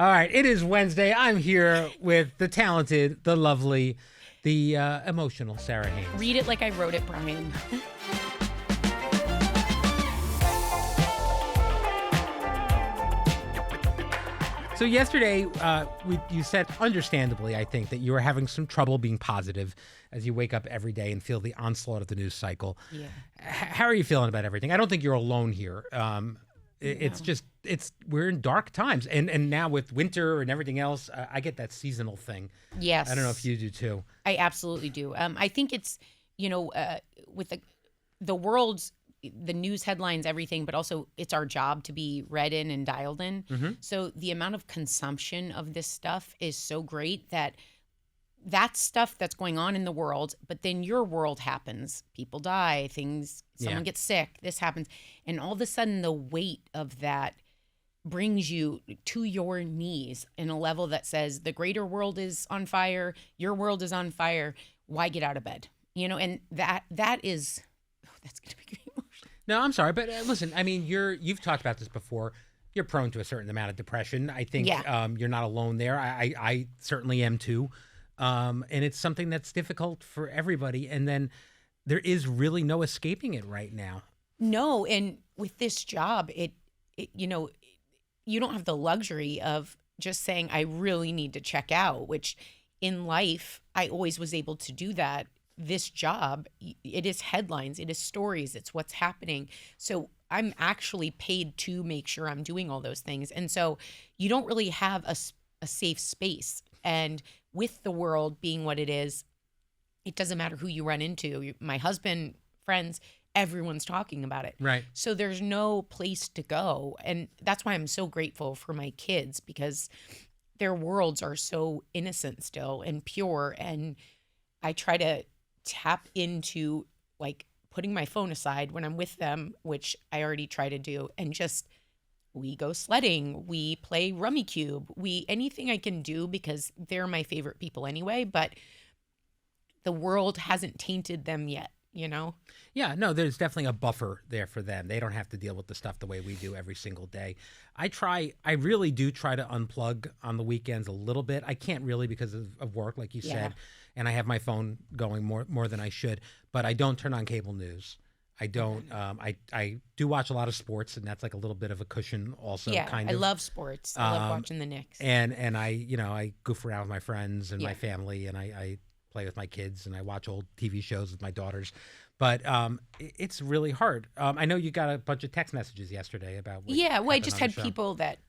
All right, it is Wednesday. I'm here with the talented, the lovely, the emotional Sara Haines. Read it like I wrote it, Brian. So yesterday, you said, understandably, I think, that you were having some trouble being positive as you wake up every day and feel the onslaught of the news cycle. Yeah. How are you feeling about everything? I don't think you're alone here. It's just, we're in dark times. And now with winter and everything else, I get that seasonal thing. Yes. I don't know if you do too. I absolutely do. I think it's, with the world's, the news headlines, everything, but also it's our job to be read in and dialed in. Mm-hmm. So the amount of consumption of this stuff is so great that that's stuff that's going on in the world, but then your world happens. People die, someone gets sick, this happens. And all of a sudden the weight of that brings you to your knees in a level that says the greater world is on fire, your world is on fire. Why get out of bed? And that is, that's going to be great. No, I'm sorry, but listen, I mean, you've talked about this before. You're prone to a certain amount of depression. I think you're not alone there. I certainly am too. And it's something that's difficult for everybody. And then there is really no escaping it right now. No, and with this job, you don't have the luxury of just saying, I really need to check out, which in life, I always was able to do that. This job, it is headlines, it is stories, it's what's happening. So I'm actually paid to make sure I'm doing all those things. And so you don't really have a safe space. And with the world being what it is, it doesn't matter who you run into. My husband, friends, everyone's talking about it. Right. So there's no place to go. And that's why I'm so grateful for my kids, because their worlds are so innocent still and pure. And I try to tap into like putting my phone aside when I'm with them, which I already try to do, and just we go sledding, we play Rummy Cube, anything I can do, because they're my favorite people anyway, but the world hasn't tainted them yet, Yeah, no, there's definitely a buffer there for them. They don't have to deal with the stuff the way we do every single day. I really do try to unplug on the weekends a little bit. I can't really because of work, like you said, and I have my phone going more than I should, but I don't turn on cable news. I don't. I do watch a lot of sports, and that's like a little bit of a cushion also. Yeah, kind of. I love sports. I love watching the Knicks. And I goof around with my friends and my family, and I play with my kids, and I watch old TV shows with my daughters. But it's really hard. I know you got a bunch of text messages yesterday about what I just on had the show. people that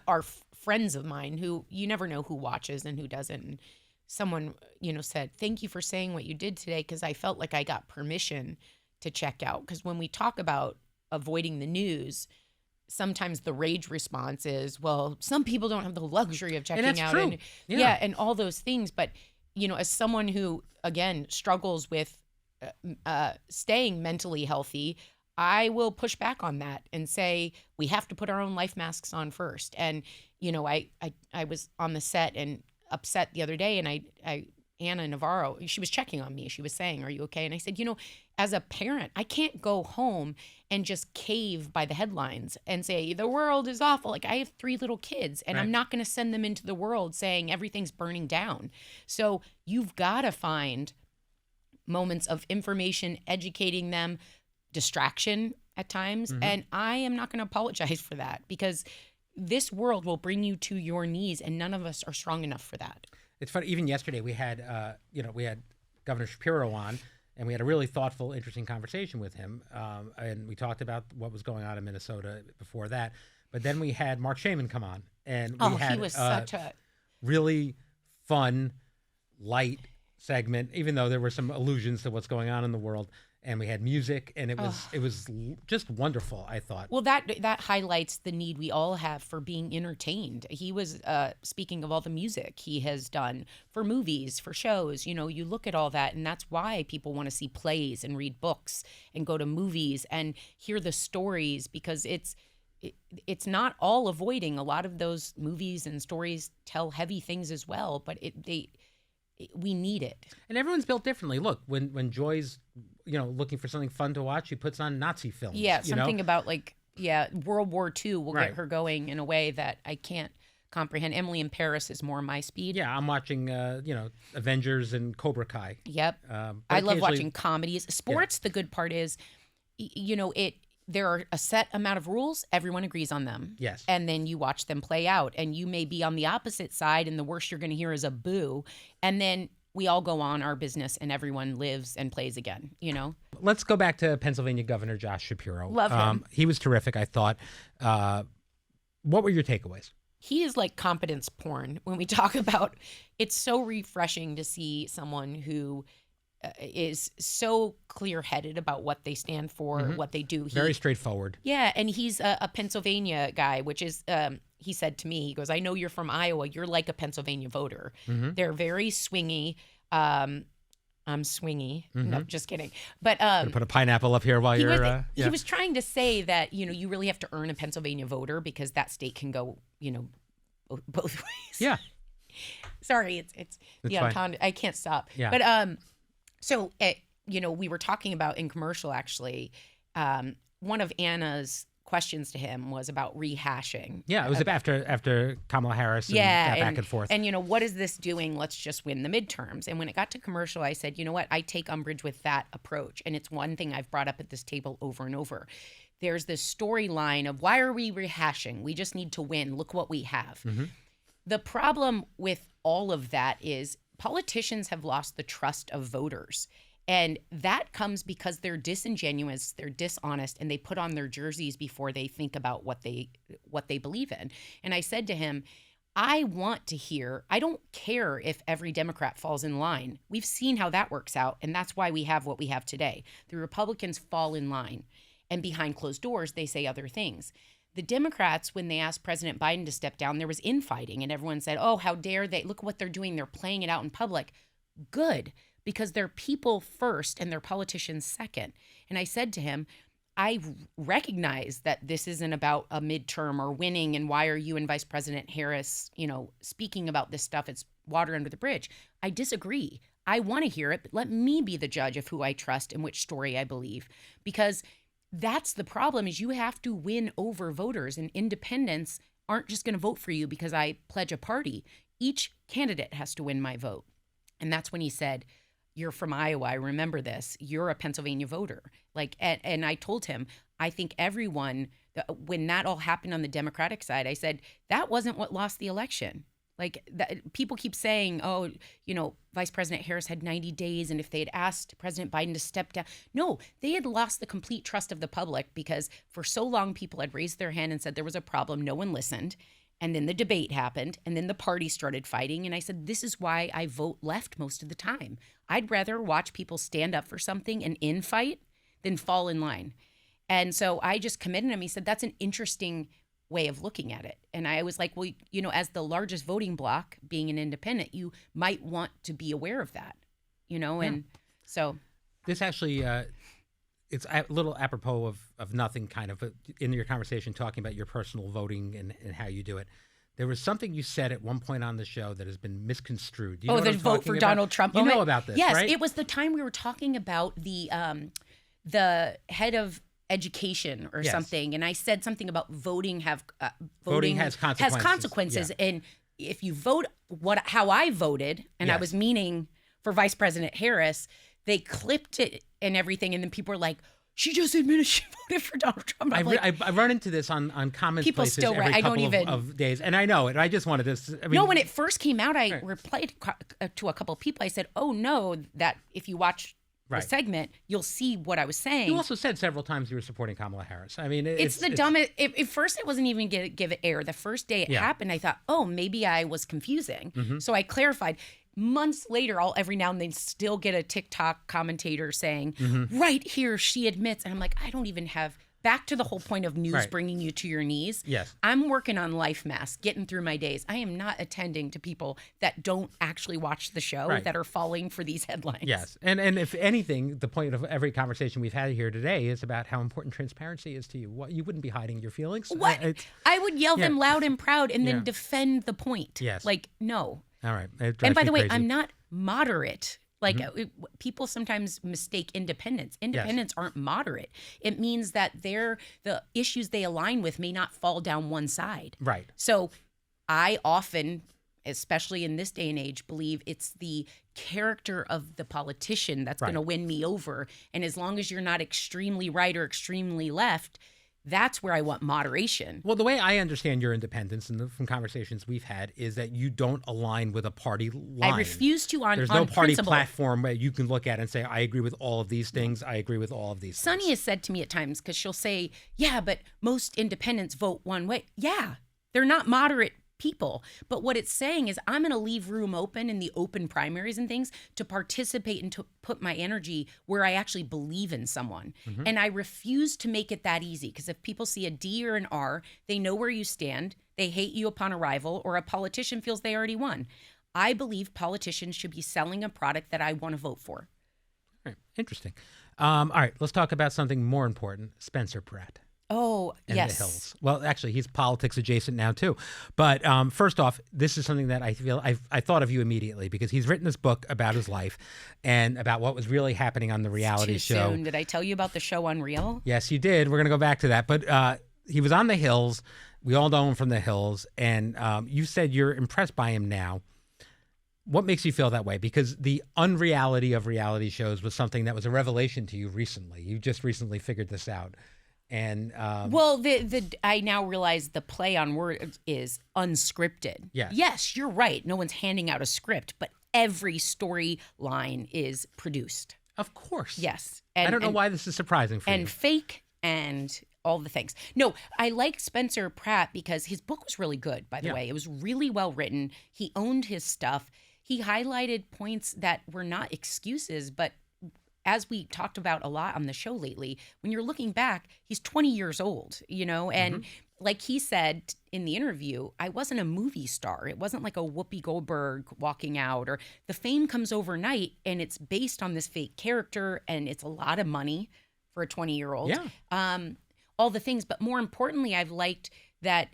are friends of mine who you never know who watches and who doesn't. And someone, said, thank you for saying what you did today, because I felt like I got permission to check out. Because when we talk about avoiding the news, sometimes the rage response is, well, some people don't have the luxury of checking that's out. true. And and all those things. But, as someone who, again, struggles with staying mentally healthy, I will push back on that and say we have to put our own life masks on first. And I was on the set and upset the other day, and Anna Navarro, she was checking on me. She was saying, "Are you okay?" And I said, as a parent, I can't go home and just cave by the headlines and say the world is awful. Like, I have 3 little kids, and I'm not going to send them into the world saying everything's burning down. So you've got to find moments of information, educating them, distraction at times. Mm-hmm. And I am not going to apologize for that, because this world will bring you to your knees, and none of us are strong enough for that. It's funny. Even yesterday, we had Governor Shapiro on, and we had a really thoughtful, interesting conversation with him. And we talked about what was going on in Minnesota before that. But then we had Mark Shaman come on, and he was such a really fun, light segment, even though there were some allusions to what's going on in the world. And we had music, and it was just wonderful, I thought. Well, that highlights the need we all have for being entertained. He was speaking of all the music he has done for movies, for shows. You look at all that, and that's why people want to see plays and read books and go to movies and hear the stories, because it's not all avoiding. A lot of those movies and stories tell heavy things as well, but we need it. And everyone's built differently. Look, when Joy's looking for something fun to watch, she puts on Nazi films. Yeah, something about World War II will get her going in a way that I can't comprehend. Emily in Paris is more my speed. Yeah, I'm watching, Avengers and Cobra Kai. Yep. But I love occasionally- watching comedies. Sports, the good part is, there are a set amount of rules. Everyone agrees on them. Yes. And then you watch them play out. And you may be on the opposite side, and the worst you're going to hear is a boo. And then we all go on our business, and everyone lives and plays again, Let's go back to Pennsylvania Governor Josh Shapiro. Love him. He was terrific, I thought. What were your takeaways? He is like competence porn when we talk about. It's so refreshing to see someone who is so clear-headed about what they stand for, what they do. Very straightforward. Yeah, and he's a Pennsylvania guy, which is, he said to me, he goes, I know you're from Iowa. You're like a Pennsylvania voter. They're very swingy. I'm swingy. No, just kidding. But Gonna put a pineapple up here while he was trying to say that, you really have to earn a Pennsylvania voter because that state can go, both ways. Yeah. Sorry, it's fine. I can't stop. Yeah. But so we were talking about in commercial actually. One of Anna's questions to him was about rehashing. Yeah, it was after Kamala Harris and that back and forth. And what is this doing? Let's just win the midterms. And when it got to commercial, I said, you know what? I take umbrage with that approach. And it's one thing I've brought up at this table over and over. There's this storyline of why are we rehashing? We just need to win. Look what we have. The problem with all of that is politicians have lost the trust of voters. And that comes because they're disingenuous, they're dishonest, and they put on their jerseys before they think about what they believe in. And I said to him, I want to hear, I don't care if every Democrat falls in line. We've seen how that works out, and that's why we have what we have today. The Republicans fall in line, and behind closed doors, they say other things. The Democrats, when they asked President Biden to step down, there was infighting, and everyone said, oh, how dare they? Look what they're doing. They're playing it out in public. Good, because they're people first and they're politicians second. And I said to him, I recognize that this isn't about a midterm or winning, and why are you and Vice President Harris, speaking about this stuff? It's water under the bridge. I disagree. I want to hear it, but let me be the judge of who I trust and which story I believe, because that's the problem is you have to win over voters, and independents aren't just going to vote for you because I pledge a party. Each candidate has to win my vote. And that's when he said, you're from Iowa. I remember this. You're a Pennsylvania voter. And I told him, I think everyone, when that all happened on the Democratic side, I said, that wasn't what lost the election. People keep saying, oh, Vice President Harris had 90 days. And if they had asked President Biden to step down, no, they had lost the complete trust of the public because for so long people had raised their hand and said there was a problem. No one listened. And then the debate happened, and then the party started fighting. And I said, this is why I vote left most of the time. I'd rather watch people stand up for something and infight than fall in line. And so I just committed him. He said, that's an interesting way of looking at it. And I was like, well, as the largest voting bloc, being an independent, you might want to be aware of that, and so. This actually, it's a little apropos of nothing, kind of, in your conversation talking about your personal voting and how you do it. There was something you said at one point on the show that has been misconstrued. Do you know the what I'm vote talking for about? Donald Trump. You know about this, yes, right? It was the time we were talking about the head of education or Yes. something, and I said something about voting Voting has consequences. Yeah. And if you vote how I voted, and I Yes. was meaning for Vice President Harris, they clipped it and everything, and then people were like, she just admitted she voted for Donald Trump. I run into this on comments People places still every I don't couple even- of days, and I know it. I just wanted this. When it first came out, I replied to a couple of people. I said, oh, no, that if you watch the segment, you'll see what I was saying. You also said several times you were supporting Kamala Harris. I mean, it's the dumbest. At first, it wasn't even give it air. The first day it happened, I thought, oh, maybe I was confusing. So I clarified. Months later, I'll every now and then still get a TikTok commentator saying, right here, she admits. And I'm like, I don't even have, back to the whole point of news bringing you to your knees. Yes. I'm working on life masks, getting through my days. I am not attending to people that don't actually watch the show, that are falling for these headlines. Yes. And if anything, the point of every conversation we've had here today is about how important transparency is to you. You wouldn't be hiding your feelings. What? I would yell them loud and proud and then defend the point. Yes. No. All right. And by the way, I'm not moderate. People sometimes mistake independence. Independents aren't moderate. It means that the issues they align with may not fall down one side. Right. So I often, especially in this day and age, believe it's the character of the politician that's Right. going to win me over. And as long as you're not extremely right or extremely left, that's where I want moderation. Well, the way I understand your independence and from conversations we've had is that you don't align with a party line. I refuse to on There's on no party principle. platform where you can look at and say, I agree with all of these things. I agree with all of these Sunny things. has said to me at times, because she'll say, yeah, but most independents vote one way. Yeah, they're not moderate people. But what it's saying is I'm going to leave room open in the open primaries and things to participate and to put my energy where I actually believe in someone. And I refuse to make it that easy, because if people see a D or an R, they know where you stand. They hate you upon arrival, or a politician feels they already won. I believe politicians should be selling a product that I want to vote for. All right. Interesting. All right. Let's talk about something more important. Spencer Pratt. Oh, And yes. the Hills. Well, actually, he's politics adjacent now too. But first off, this is something that I feel I thought of you immediately, because he's written this book about his life and about what was really happening on the reality Too show. soon. Did I tell you about the show Unreal? Yes, you did. We're going to go back to that. But he was on the Hills. We all know him from the Hills, and you said you're impressed by him now. What makes you feel that way? Because the unreality of reality shows was something that was a revelation to you recently. You just recently figured this out. And Well, I now realize the play on words is unscripted. Yes. Yes, you're right. No one's handing out a script, but every storyline is produced. of course. Yes. I don't know why this is surprising for you. And fake and all the things. No, I like Spencer Pratt because his book was really good, by the Yeah. way. It was really well written. He owned his stuff. He highlighted points that were not excuses, but as we talked about a lot on the show lately, when you're looking back, he's 20 years old, and like he said in the interview, I wasn't a movie star. It wasn't like a Whoopi Goldberg walking out, or the fame comes overnight, and it's based on this fake character, and it's a lot of money for a 20-year-old. Yeah. All the things. But more importantly, I've liked that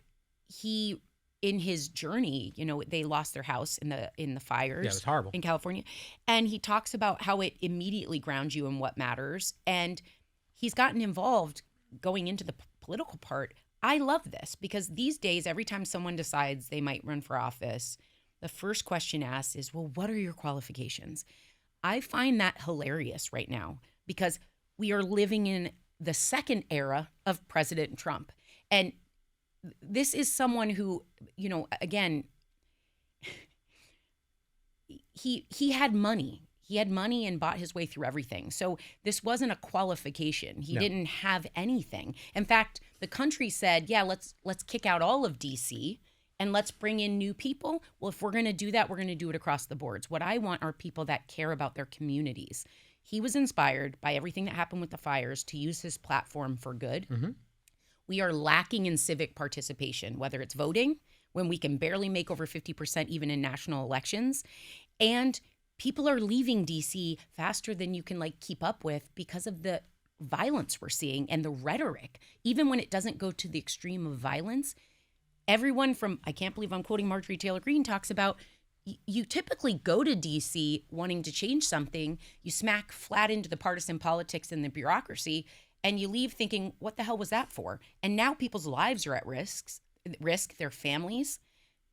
he, in his journey, they lost their house in the fires. Yeah, it was horrible. In California. And he talks about how it immediately grounds you in what matters. And he's gotten involved going into the political part. I love this, because these days, every time someone decides they might run for office, the first question asked is, well, what are your qualifications? I find that hilarious right now, because we are living in the second era of President Trump. And this is someone who, again, he had money. He had money and bought his way through everything. So this wasn't a qualification. He didn't have anything. In fact, the country said, yeah, let's kick out all of DC and let's bring in new people. Well, if we're going to do that, we're going to do it across the boards. What I want are people that care about their communities. He was inspired by everything that happened with the fires to use his platform for good. Mm-hmm. We are lacking in civic participation, whether it's voting, when we can barely make over 50% even in national elections. And people are leaving DC faster than you can keep up with because of the violence we're seeing and the rhetoric. Even when it doesn't go to the extreme of violence, everyone from, I can't believe I'm quoting Marjorie Taylor Greene, talks about you typically go to DC wanting to change something, you smack flat into the partisan politics and the bureaucracy, and you leave thinking, what the hell was that for? And now people's lives are at risk, their families.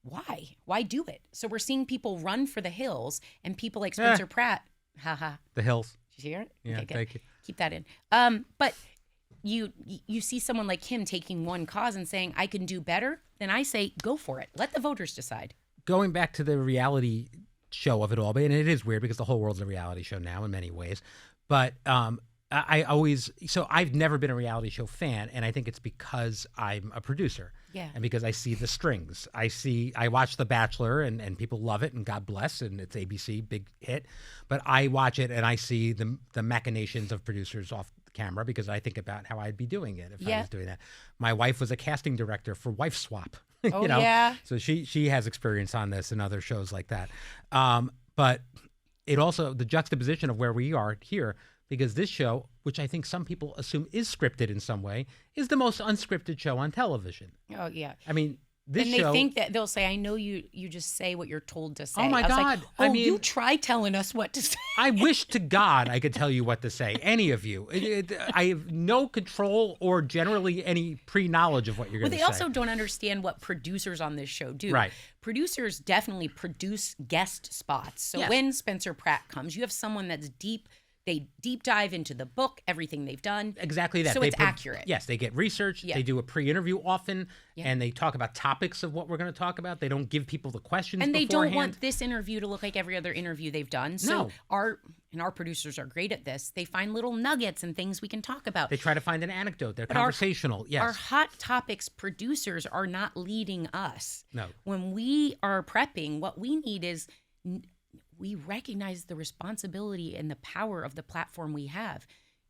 Why? Why do it? So we're seeing people run for the Hills, and people like Spencer Pratt. Haha. The Hills. Did you hear it? Yeah, Okay, good. thank you. Keep that in. But you see someone like him taking one cause and saying, I can do better, then I say, go for it. Let the voters decide. Going back to the reality show of it all, and it is weird because the whole world's a reality show now in many ways, but I've never been a reality show fan, and I think it's because I'm a producer. Yeah. And because I see the strings. I watch The Bachelor, and people love it, and God bless, and it's ABC, big hit. But I watch it and I see the machinations of producers off the camera, because I think about how I'd be doing it if I was doing that. My wife was a casting director for Wife Swap. Oh, yeah. So she has experience on this and other shows like that. But it also, the juxtaposition of where we are here, because this show, which I think some people assume is scripted in some way, is the most unscripted show on television. Oh, yeah. I mean, This And they show, think that they'll say, I know you just say what you're told to say. Oh, my I was God. like, I you mean- try telling us what to say. I wish to God I could tell you what to say, any of you. I have no control or generally any pre-knowledge of what you're Well, going to they say. also don't understand what producers on this show do. Right. Producers definitely produce guest spots. So Yes. when Spencer Pratt comes, you have someone that's they deep dive into the book, everything they've done. Exactly that. So They it's accurate. Yes, they get research. Yeah. They do a pre-interview often, Yeah. and they talk about topics of what we're going to talk about. They don't give people the questions And they beforehand. don't want this interview to look like every other interview they've done. So No. our producers are great at this. They find little nuggets and things we can talk about. They try to find an anecdote. They're our- conversational. Yes. Our hot topics producers are not leading us. No. When we are prepping, what we need is we recognize the responsibility and the power of the platform we have.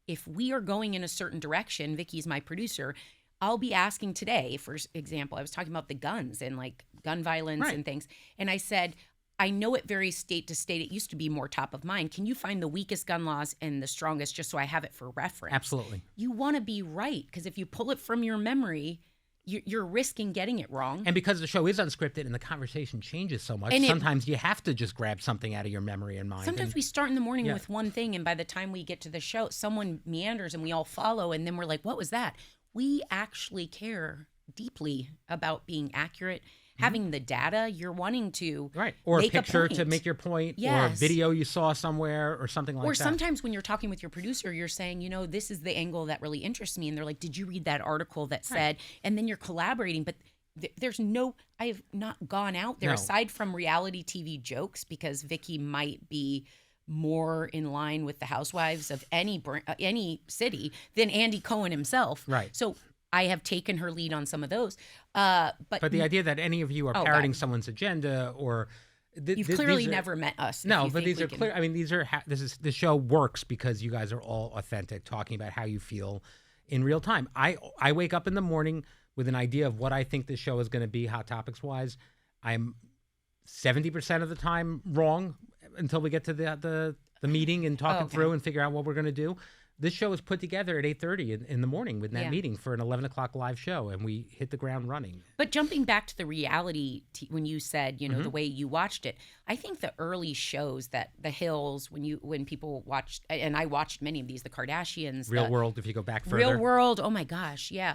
If we are going in a certain direction, Vicky's my producer, I'll be asking today, for example, I was talking about the guns and like gun violence Right. and things. And I said, I know it varies state to state. It used to be more top of mind. Can you find the weakest gun laws and the strongest just so I have it for reference? Absolutely. You want to be right, because if you pull it from your memory, you're risking getting it wrong. And because the show is unscripted and the conversation changes so much, And sometimes you have to just grab something out of your memory and mind. Sometimes and, we start in the morning Yeah. with one thing, and by the time we get to the show, someone meanders and we all follow, and then we're like, what was that? We actually care deeply about being accurate, having the data. You're wanting to Right. Or a make picture to point. make your point, or a Yes. video you saw somewhere, or something like Or that. sometimes when you're talking with your producer, you're saying, this is the angle that really interests me. And they're like, did you read that article that said, and then you're collaborating. But I have not gone out there No. aside from reality TV jokes, because Vicky might be more in line with the housewives of any city than Andy Cohen himself. Right. So I have taken her lead on some of those. But the idea that any of you are Oh, parroting God. someone's agenda, or you've clearly never met us. if No, you but think these we are can- clear. I mean, the show works because you guys are all authentic, talking about how you feel in real time. I wake up in the morning with an idea of what I think this show is going to be, hot topics wise. I'm 70% of the time wrong until we get to the meeting and talking Okay. through and figure out what we're going to do. This show is put together at 8:30 in the morning with that Yeah. meeting for an 11 o'clock live show, and we hit the ground running. But jumping back to the reality, when you said, Mm-hmm. the way you watched it, I think the early shows that The Hills, when people watched, and I watched many of these, the Kardashians, Real the World, if you go back further. Real World, oh my gosh, yeah.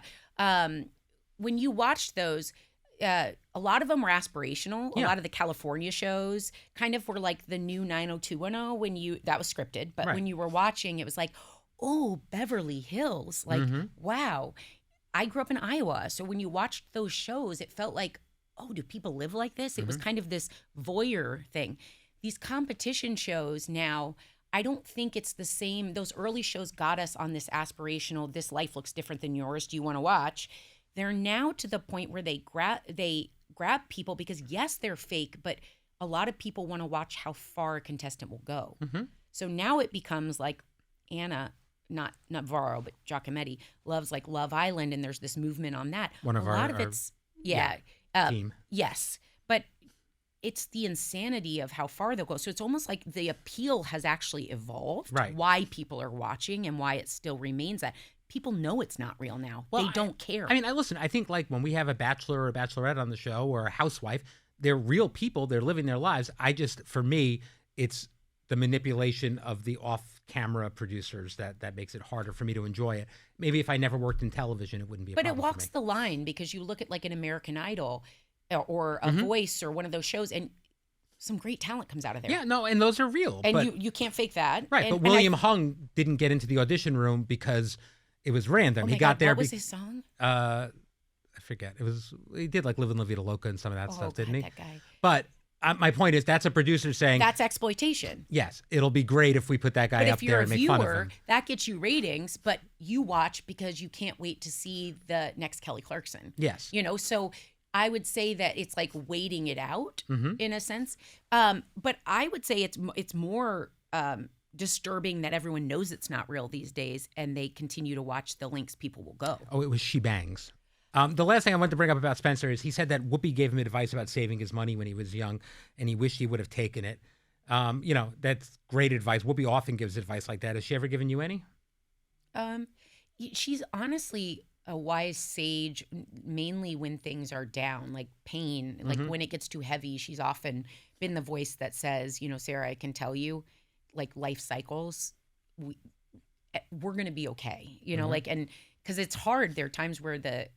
When you watched those, a lot of them were aspirational. Yeah. A lot of the California shows kind of were like the new 90210 that was scripted, but Right. when you were watching, it was like, oh, Beverly Hills, like, Mm-hmm. wow. I grew up in Iowa, so when you watched those shows, it felt like, oh, do people live like this? It was Mm-hmm. kind of this voyeur thing. These competition shows now, I don't think it's the same. Those early shows got us on this aspirational, this life looks different than yours. Do you want to watch? They're now to the point where they grab people because, yes, they're fake, but a lot of people want to watch how far a contestant will go. Mm-hmm. So now it becomes like Anna, not Varro, but Giacometti loves like Love Island, and there's this movement on that. One of a lot our- of it's team. Yes, but it's the insanity of how far they'll go. So it's almost like the appeal has actually evolved. Right. Why people are watching and why it still remains that. People know it's not real now. Well, they don't care. I mean, I think like when we have a bachelor or a bachelorette on the show or a housewife, they're real people. They're living their lives. For me, it's the manipulation of the off-camera producers that makes it harder for me to enjoy it. Maybe if I never worked in television, it wouldn't be a But it problem walks for me. the line, because you look at like an American Idol or a Mm-hmm. Voice or one of those shows, and some great talent comes out of there. Yeah, no, and those are real. And but, you can't fake that. right, And, but William Hung didn't get into the audition room because it was random. oh He my got God, there. What was his song? I forget. He did like Live in La Vida Loca and some of that Oh, stuff, God, didn't he? that guy. But my point is, that's a producer saying, That's exploitation. yes, it'll be great if we put that guy But up if you're there a and make fun of viewer, him. that gets you ratings, but you watch because you can't wait to see the next Kelly Clarkson. Yes. So I would say that it's like waiting it out Mm-hmm. in a sense. But I would say it's more disturbing that everyone knows it's not real these days, and they continue to watch the links people will go. Oh, it was She Bangs. The last thing I wanted to bring up about Spencer is he said that Whoopi gave him advice about saving his money when he was young, and he wished he would have taken it. That's great advice. Whoopi often gives advice like that. Has she ever given you any? She's honestly a wise sage, mainly when things are down, like pain, like when it gets too heavy. She's often been the voice that says, Sarah, I can tell you, like life cycles, we're going to be okay, like, and because it's hard. There are times where the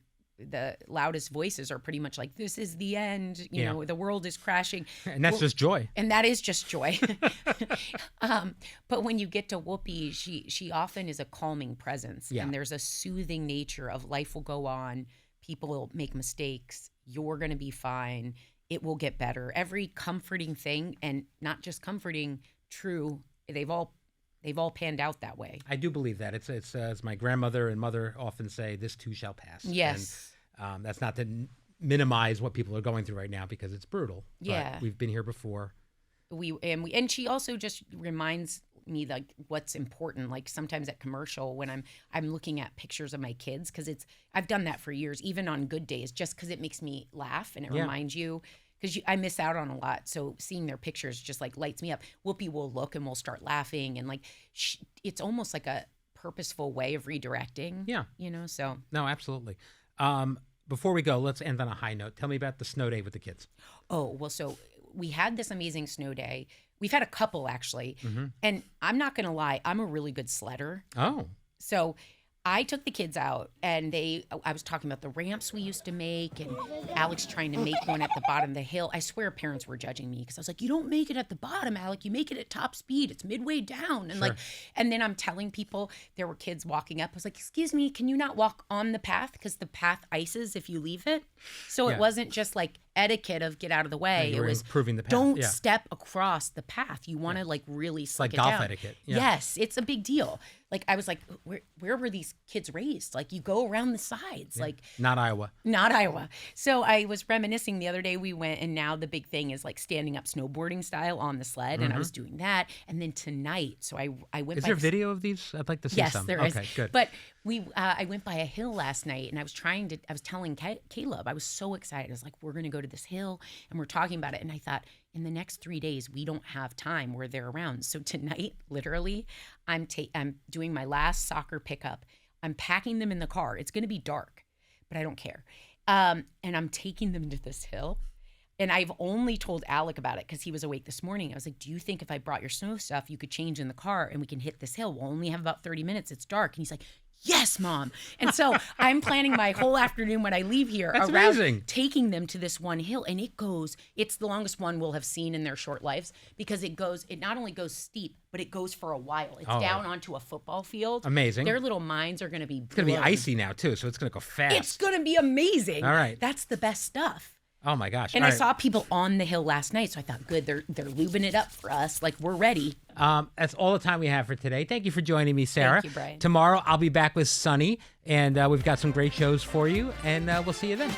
loudest voices are pretty much like, this is the end, the world is crashing. And that's just joy. And that is just joy. But when you get to Whoopi, she often is a calming presence. Yeah. And there's a soothing nature of life will go on. People will make mistakes. You're going to be fine. It will get better. Every comforting thing, and not just comforting, true, they've all panned out that way. I do believe that. It's as my grandmother and mother often say, this too shall pass. Yes. And that's not to minimize what people are going through right now because it's brutal. Yeah. But we've been here before. And she also just reminds me like what's important. Like sometimes at commercial when I'm looking at pictures of my kids, because I've done that for years, even on good days, just because it makes me laugh and it reminds you. Because I miss out on a lot. So seeing their pictures just like lights me up. Whoopi will look and we'll start laughing. And like, it's almost like a purposeful way of redirecting. Yeah. So. No, absolutely. Before we go, let's end on a high note. Tell me about the snow day with the kids. Oh, well, so we had this amazing snow day. We've had a couple actually. And I'm not going to lie, I'm a really good sledder. Oh. So I took the kids out and I was talking about the ramps we used to make and Alex trying to make one at the bottom of the hill. I swear parents were judging me because I was like, you don't make it at the bottom, Alec. You make it at top speed. It's midway down. And and then I'm telling people there were kids walking up. I was like, excuse me, can you not walk on the path? Because the path ices if you leave it. So it wasn't just like etiquette of get out of the way. It was improving the path. Don't step across the path. You want to like really slick it down. Like golf etiquette. Yeah. Yes, it's a big deal. Like I was like, where were these kids raised? Like you go around the sides, like not Iowa. So I was reminiscing the other day we went, and now the big thing is like standing up snowboarding style on the sled, and I was doing that. And then tonight, so I went. Is there video of these? I'd like to see some. Yes, there is. Okay, good. But I went by a hill last night, and I was telling Caleb, I was so excited. I was like, we're going to go to this hill, and we're talking about it. And I thought, in the next 3 days, we don't have time where they're around. So tonight, literally, I'm doing my last soccer pickup. I'm packing them in the car. It's going to be dark, but I don't care. And I'm taking them to this hill. And I've only told Alec about it because he was awake this morning. I was like, do you think if I brought your snow stuff, you could change in the car and we can hit this hill? We'll only have about 30 minutes. It's dark. And he's like, yes, Mom. And so I'm planning my whole afternoon when I leave here around taking them to this one hill. And it's the longest one we'll have seen in their short lives because it not only goes steep, but it goes for a while. It's down onto a football field. Amazing. Their little minds are going to be It's going to be icy now, too, so it's going to go fast. It's going to be amazing. All right. That's the best stuff. Oh, my gosh. And I saw people on the hill last night, so I thought, good, they're lubing it up for us. Like, we're ready. That's all the time we have for today. Thank you for joining me, Sarah. Thank you, Brian. Tomorrow, I'll be back with Sunny, and we've got some great shows for you, and we'll see you then.